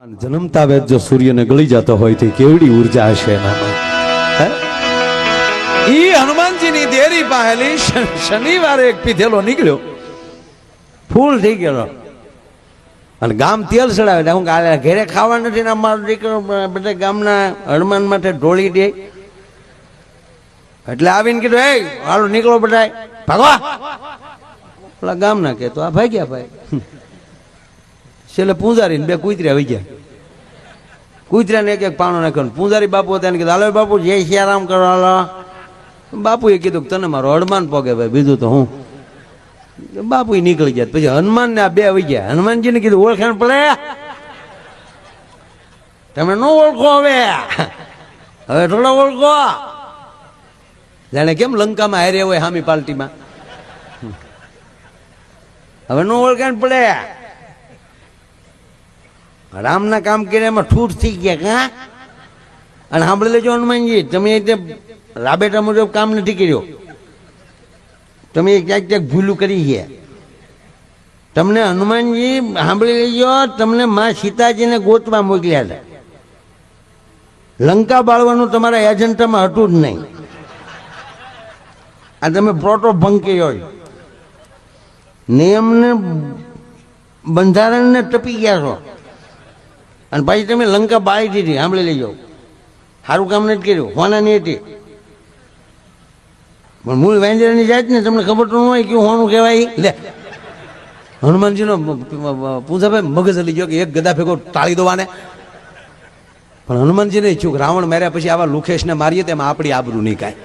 જન્મતા વેદ જો સૂર્યને ગળી જતો હોય તો કેવડી ઉર્જા હશે એનામાં. ઈ હનુમાનજીની દેરી પાહેલી શનિવારે એક પીધેલો નીકળ્યો, ફૂલ થઈ ગયો અને ગામ તેલ ચડાવે. હું કાલે ઘરે ખાવા નથી ને અમારો દીકરો બધા ગામના હનુમાન માટે ઢોળી દે એટલે આવીને કીધું, એ હાલો નીકળો બધા ભાગવા. પેલા ગામના કે તો આ ભાગ્યા ભાઈ. છેલ્લે પૂંજારી બે કૂતર્યા વહી ગયા. કૂતર્યાને એક એક પાણો નાખ્યો. પૂંજારી બાપુ હતા એને કીધું, હાલો બાપુ જય સિયારામ કરો હાલો. બાપુએ કીધું તને મારો હનુમાન પોગે ભાઈ, બીજું તો હું. બાપુ નીકળી ગયા. પછી હનુમાન ને આ બે વહી ગયા. હનુમાનજી ને કીધું, ઓળખાણ પડે તમે ન ઓળખો હવે થોડા ઓળખો. જાણે કેમ લંકામાં હારે હોય હામી પાર્ટીમાં. હવે ન ઓળખાણ પડે. રામના કામ કર્યામાં ઠૂઠ થઈ ગયા કા. અને સાંભળી લેજો હનુમાનજી, તમે રાબેટા મુજબ કામ નથી કર્યો, તમે ક્યાંક ક્યાંક ભૂલું કરી છે. તમને હનુમાનજી સાંભળી લેજો, તમને માં સીતાજીને ગોતવા મોકલ્યા હતા. લંકા બાળવાનું તમારા એજન્ડામાં હતું જ નહીં. આ તમે પ્રોટો ભંગ કર્યો, નિયમને બંધારણને ટપી ગયા છો અને પછી તમે લંકા બાળી દીધી. સાંભળી લેજો, સારું કામ નથી કર્યું, હોનાની હતી. પણ મૂળ વેંજરાની જાત ને તમને ખબર તો ન હોય કે હોનું કહેવાય. લે હનુમાનજીનો પૂજાભાઈ મગજ હલી ગયો કે એક ગદા ભેગો ટાળી દોવાને. પણ હનુમાનજી નહીં ઈચ્છું રાવણ માર્યા પછી આવા લુખેશને મારીએ તેમાં આપણી આબરૂ નહીં કાંઈ.